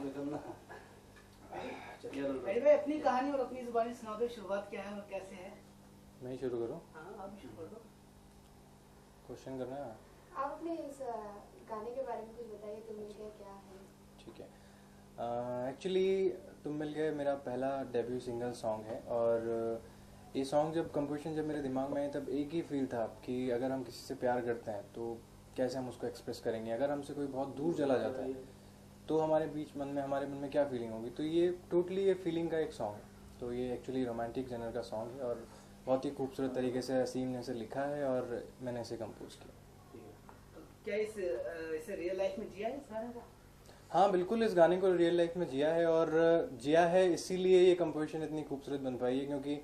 निकलना। भाई भाई अपनी कहानी और अपनी जुबानी सुना दो, शुरुआत क्या है और कैसे है? मैं ही शुरू करूँ? हाँ आप भी शुरू कर दो। क्वेश्चन करना है? आप अपने इस गाने के बारे में कुछ बताइए, तुम मिल गए क्या है? ठीक है। एक्चुअली तुम मिल गए मेरा पहला डेब्यू सिंगल सॉन्ग है, और ये सॉन्ग जब कंपोजिशन जब मेरे दिमाग में आई तब एक ही फील था कि अगर हम किसी से प्यार करते हैं तो कैसे हम उसको एक्सप्रेस करेंगे, अगर हमसे कोई बहुत दूर चला जाता है तो हमारे हमारे मन में क्या फीलिंग होगी। तो ये टोटली ये फीलिंग का एक सॉन्ग है। तो ये एक्चुअली रोमांटिक जनर का सॉन्ग है और बहुत ही खूबसूरत तरीके से असीम ने इसे लिखा है और मैंने इसे कंपोज किया। तो क्या इसे रियल लाइफ में जिया है इस गाने का? हाँ बिल्कुल, इस गाने को रियल लाइफ में जिया है, और जिया है इसीलिए ये कंपोजिशन इतनी खूबसूरत बन पाई है, क्योंकि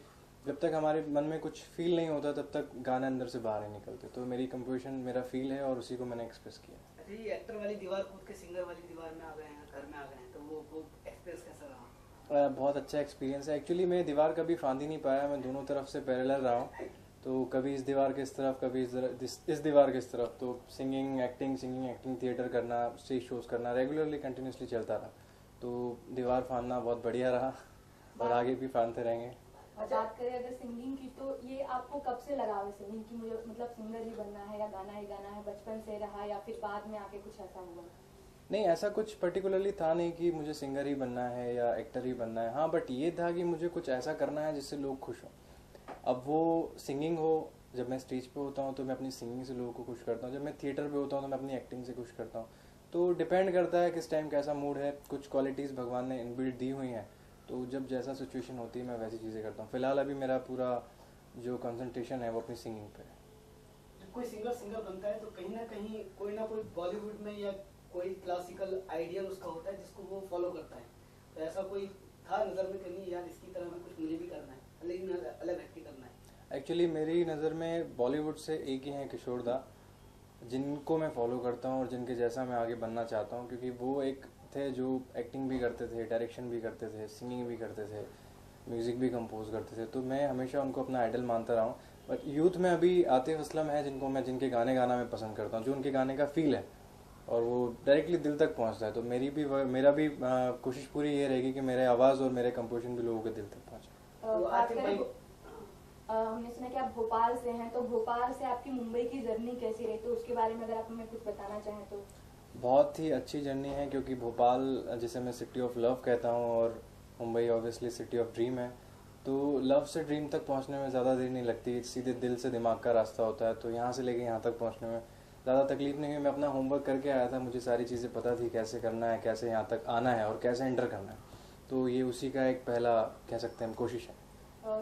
जब तक हमारे मन में कुछ फील नहीं होता तब तक गाने अंदर से बाहर नहीं निकलते। तो मेरी कंपोजिशन मेरा फील है और उसी को मैंने एक्सप्रेस किया। अच्छा, ये एक्टर वाली दीवार कूद के सिंगर वाली दीवार में आ गए हैं, घर में आ गए हैं, तो वो एक्सप्रेस कैसा रहा? बहुत अच्छा एक्सपीरियंस है। एक्चुअली मैं दीवार कभी फांद ही नहीं पाया, मैं दोनों तरफ से पैरेलल रहा हूँ। तो कभी इस दीवार के इस तरफ, कभी इस दीवार के इस तरफ। तो सिंगिंग एक्टिंग थिएटर करना, स्टेज शोज करना रेगुलरली कंटिन्यूसली चलता रहा। तो दीवार फांदना बहुत बढ़िया रहा और आगे भी फांदते रहेंगे। और बात करें अगर सिंगिंग की, तो ये आपको कब से लगाव है सिंगिंग की? मुझे मतलब सिंगर ही बनना है या गाना ही गाना है, बचपन से रहा या फिर बाद में आके कुछ ऐसा हुआ? नहीं, ऐसा कुछ पर्टिकुलरली था नहीं कि मुझे सिंगर ही बनना है या एक्टर ही बनना है। हाँ, बट ये था कि मुझे कुछ ऐसा करना है जिससे लोग खुश हों। अब वो सिंगिंग हो, जब मैं स्टेज पे होता हूँ तो मैं अपनी सिंगिंग से लोगों को खुश करता हूँ, जब मैं थिएटर पे होता हूँ तो मैं अपनी एक्टिंग से खुश करता हूँ। तो डिपेंड करता है किस टाइम कैसा मूड है। कुछ क्वालिटीज़ भगवान ने इनबिल्ट दी हुई हैं, तो जब जैसा सिचुएशन होती है मैं वैसी चीज़ें करता हूँ। फिलहाल अभी मेरा पूरा जो कंसंट्रेशन है वो अपनी सिंगिंग पे है। जब कोई सिंगर बनता है तो कहीं ना कोई बॉलीवुड में या कोई क्लासिकल आइडियल उसका होता है जिसको वो फॉलो करता है। तो ऐसा कोई था नजर में कहीं, यार इसकी तरह में कुछ मुझे भी करना है, लेकिन अलग हटके करना है? एक्चुअली मेरी नज़र में बॉलीवुड से एक ही हैं किशोर दा, जिनको मैं फॉलो करता हूँ और जिनके जैसा मैं आगे बनना चाहता हूँ, क्योंकि वो एक थे जो एक्टिंग भी करते थे, डायरेक्शन भी करते थे, सिंगिंग भी करते थे, म्यूज़िक भी कंपोज करते थे। तो मैं हमेशा उनको अपना आइडल मानता रहा हूँ। बट यूथ में अभी आतिफ असलम है जिनके गाने गाना मैं पसंद करता हूँ, जो उनके गाने का फील है और वो डायरेक्टली दिल तक पहुँचता है। तो मेरा भी कोशिश पूरी ये रहेगी कि मेरे आवाज़ और मेरे कंपोजिशन भी लोगों के दिल तक पहुँचे। हमने सुना कि आप भोपाल से हैं, तो भोपाल से आपकी मुंबई की जर्नी कैसी रही, तो उसके बारे में अगर आप हमें कुछ बताना चाहें तो? बहुत ही अच्छी जर्नी है, क्योंकि भोपाल जिसे मैं सिटी ऑफ लव कहता हूँ और Mumbai obviously city of dream है। तो लव से ड्रीम तक पहुँचने में ज़्यादा देर नहीं लगती, सीधे दिल से दिमाग का रास्ता होता है। तो यहाँ से लेके यहाँ तक पहुँचने में ज़्यादा तकलीफ नहीं हुई। मैं अपना होमवर्क करके आया था, मुझे सारी चीज़ें पता थी कैसे करना है, कैसे यहाँ तक आना है और कैसे एंटर करना है। तो ये उसी का एक पहला कह सकते हैं कोशिश है।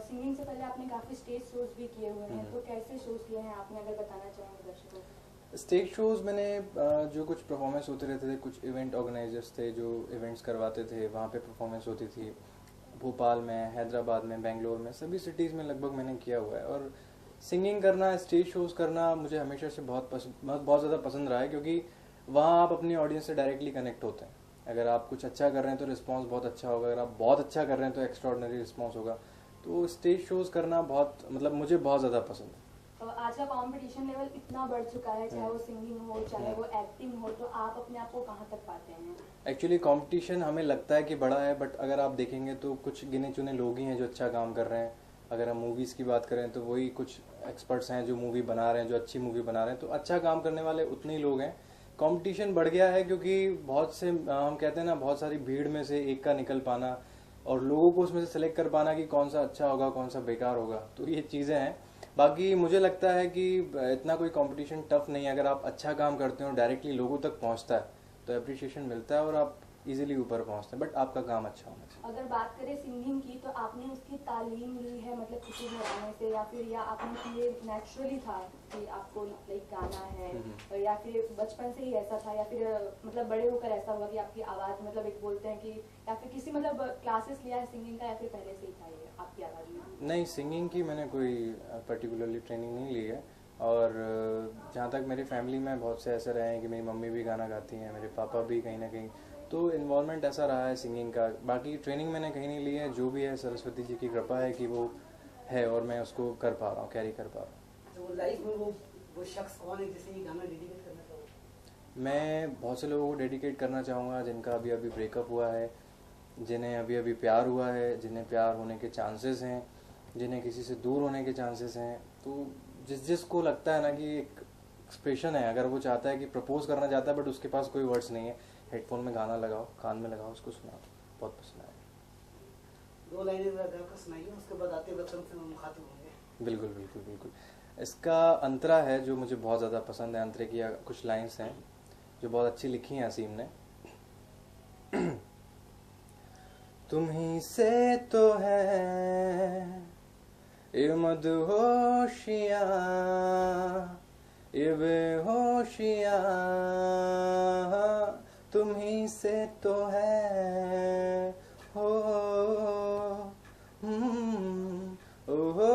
सिंगिंग से पहले आपने काफी स्टेज शोज भी किए हुए हैं, तो कैसे शोज किए हैं आपने, अगर बताना चाहेंगे दर्शकों को? स्टेज शोज मैंने जो कुछ परफॉर्मेंस होते रहते थे, कुछ इवेंट ऑर्गेनाइजर्स थे जो इवेंट्स करवाते थे, वहाँ पे परफॉर्मेंस होती थी। भोपाल में, हैदराबाद में, बेंगलोर में, सभी सिटीज़ में लगभग मैंने किया हुआ है। और सिंगिंग करना, स्टेज शोज करना मुझे हमेशा से बहुत ज़्यादा पसंद रहा है, क्योंकि वहाँ आप अपनी ऑडियंस से डायरेक्टली कनेक्ट होते हैं। अगर आप कुछ अच्छा कर रहे हैं तो रिस्पॉन्स बहुत अच्छा होगा, अगर आप बहुत अच्छा कर रहे हैं तो एक्स्ट्राऑर्डिनरी रिस्पॉन्स होगा। तो स्टेज शोज करना मुझे बहुत ज़्यादा पसंद है। आज का कंपटीशन लेवल इतना बढ़ चुका है, चाहे वो सिंगिंग हो चाहे वो एक्टिंग हो, तो आप अपने आप को कहाँ तक पाते हैं? एक्चुअली कंपटीशन हमें लगता है कि बड़ा है, बट अगर आप देखेंगे तो कुछ गिने चुने लोग ही हैं जो अच्छा काम कर रहे हैं। अगर हम मूवीज़ की बात करें तो वही कुछ एक्सपर्ट्स हैं जो मूवी बना रहे हैं, जो अच्छी मूवी बना रहे हैं। तो अच्छा काम करने वाले उतने ही लोग हैं। कंपटीशन बढ़ गया है क्योंकि बहुत से हम कहते हैं ना, बहुत सारी भीड़ में से एक का निकल पाना और लोगों को उसमें से सिलेक्ट कर पाना कि कौन सा अच्छा होगा कौन सा बेकार होगा। तो ये चीज़ें हैं। बाकी मुझे लगता है कि इतना कोई कंपटीशन टफ नहीं है। अगर आप अच्छा काम करते हो, डायरेक्टली लोगों तक पहुंचता है तो अप्रिशिएशन मिलता है और आप इजीली ऊपर पहुंचते हैं, बट आपका काम अच्छा होना चाहिए। अगर बात करें सिंगिंग की, तो आपने उसकी तालीम ली है, मतलब किसी घराने से, या फिर या आपने ये नेचुरली था कि आपको लाइक गाना है, या फिर बचपन से ही ऐसा था, या फिर मतलब बड़े होकर ऐसा हुआ कि आपकी आवाज़ मतलब एक बोलते हैं कि, या फिर किसी मतलब क्लासेस लिया है सिंगिंग का, या फिर पहले से ही था ये आपकी आवाज़ में? नहीं, सिंगिंग की मैंने कोई पर्टिकुलरली ट्रेनिंग नहीं ली है। और जहाँ तक मेरी फैमिली में बहुत से ऐसे रहे हैं कि मेरी मम्मी भी गाना गाती हैं, मेरे पापा भी कहीं ना कहीं, तो इन्वॉल्वमेंट ऐसा रहा है सिंगिंग का। बाकी ट्रेनिंग मैंने कहीं नहीं ली है, जो भी है सरस्वती जी की कृपा है कि वो है और मैं उसको कर पा रहा हूँ, कैरी कर पा रहा हूँ। तो लाइफ में वो शख्स कौन है जिसे ये गाना डेडिकेट करना चाहोगे? मैं बहुत से लोगों को डेडिकेट करना चाहूँगा जिनका अभी अभी ब्रेकअप हुआ है, जिन्हें अभी अभी प्यार हुआ है, जिन्हें प्यार होने के चांसेस हैं, जिन्हें किसी से दूर होने के चांसेस हैं। तो जिसको लगता है ना कि एक एक्सप्रेशन है, अगर वो चाहता है कि प्रपोज करना चाहता है बट उसके पास कोई वर्ड्स नहीं है, हेडफोन में गाना लगाओ, कान में लगाओ, उसको सुनाओ, बहुत पसंद आएगा। 2 लाइनें गा कर सुनाइए, उसके बाद आते वतन से हम मुखातिब होंगे। बिल्कुल बिल्कुल बिल्कुल। इसका अंतरा है जो मुझे बहुत ज़्यादा पसंद है। अंतरे की कुछ लाइंस हैं जो बहुत अच्छी लिखी हैं असीम ने। तुम्ही से तो है ये मदहोशियाँ, ये बेहोशियाँ, तुम्ही से तो है हो, हो,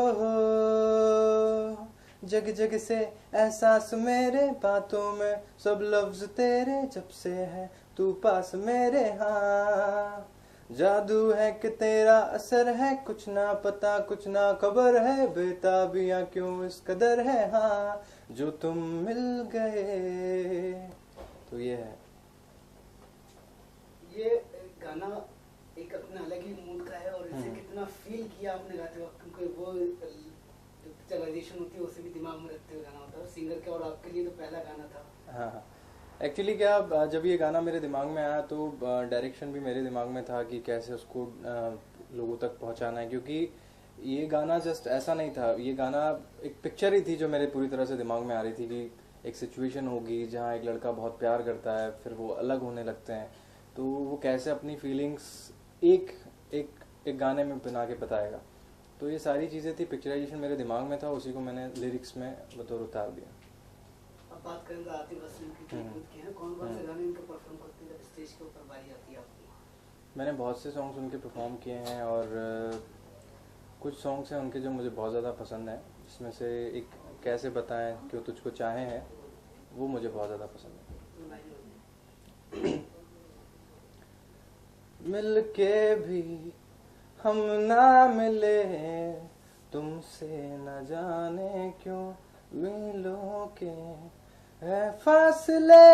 जग जग से एहसास मेरे बातों में, सब लफ्ज तेरे जब से है तू पास मेरे। हाँ जादू है कि तेरा असर है, कुछ ना पता कुछ ना खबर है, बेताबियां क्यों इस कदर है। हाँ जो तुम मिल गए। तो ये है। ये गाना एक अपना अलग ही मूड का है और इसे कितना फील किया आपने गाते वक्त, क्योंकि वो पिक्चराइजेशन होती है उसे भी दिमाग में रखते हुए गाना होता है सिंगर के, और आपके लिए तो पहला गाना था। हाँ एक्चुअली क्या, जब ये गाना मेरे दिमाग में आया तो डायरेक्शन भी मेरे दिमाग में था कि कैसे उसको लोगों तक पहुंचाना है, क्योंकि ये गाना जस्ट ऐसा नहीं था, ये गाना एक पिक्चर ही थी जो मेरे पूरी तरह से दिमाग में आ रही थी कि एक सिचुएशन होगी जहाँ एक लड़का बहुत प्यार करता है, फिर वो अलग होने लगते हैं, तो वो कैसे अपनी फीलिंग्स एक एक एक गाने में बना के बताएगा। तो ये सारी चीज़ें थी, पिक्चराइजेशन मेरे दिमाग में था, उसी को मैंने लिरिक्स में बतौर उतार दिया। अब बात करेंगे आतिफ असलम की, कौन कौन से गाने इनके परफॉर्म करते हैं जब स्टेज के ऊपर बारी आती है आपकी? मैंने बहुत से सॉन्ग्स उनके परफॉर्म किए हैं और कुछ सॉन्ग्स हैं उनके जो मुझे बहुत ज़्यादा पसंद हैं, जिसमें से एक कैसे बताएं क्यों तुझको चाहे हैं, वो मुझे बहुत ज़्यादा पसंद है। मिल के भी हम ना मिले, तुमसे न जाने क्यों मिलों के है फासले,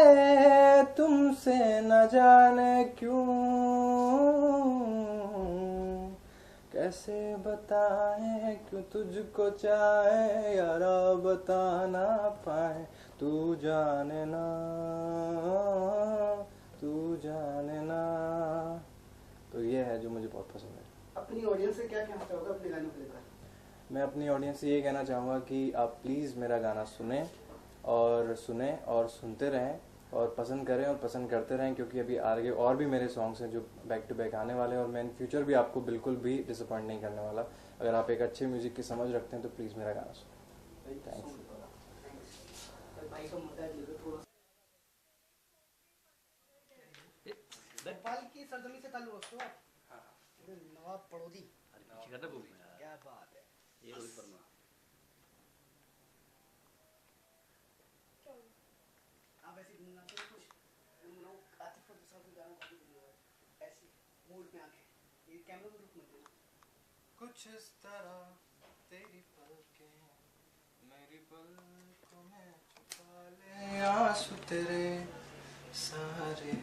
तुमसे न जाने क्यों, कैसे बताएं क्यों तुझको चाहे, यारा बता ना पाए, तू जाने ना, तू जाने ना। तो ये है जो मुझे बहुत पसंद है। अपनी ऑडियंस से क्या कहना चाहोगे अपने गानों को लेकर? मैं अपनी ऑडियंस से ये कहना चाहूँगा कि आप प्लीज़ मेरा गाना सुने और सुनते रहें और पसंद करें और पसंद करते रहें, क्योंकि अभी आगे और भी मेरे सॉन्ग्स हैं जो बैक टू बैक आने वाले हैं और मैं इन फ्यूचर भी आपको बिल्कुल भी डिसअपॉइंट नहीं करने वाला। अगर आप एक अच्छे म्यूज़िक की समझ रखते हैं तो प्लीज़ मेरा गाना सुनें। थैंक्स। नेपाल की सरजमी से ताल्लुक रखते हो आप? नवाब पड़ोदी, क्या बात है। ये रोहित वर्मा। आप ऐसे गुनगुनाते हो कुछ, गुनगुनाओ आतिफ के साथ भी गाना गा दो, ऐसे मूड में आके, ये कैमरा में रुक मत देना। कुछ इस तरह तेरी पलकें मेरी पलकों में छुपा ले, आंसू तेरे सारे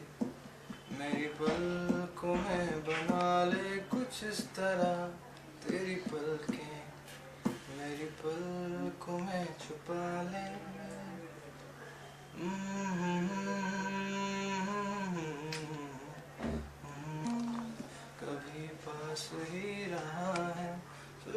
मेरी पलकों में बना ले, कुछ इस तरह तेरी पलकें मेरी पलकों में छुपा ले। कभी पास ही रहा है फिर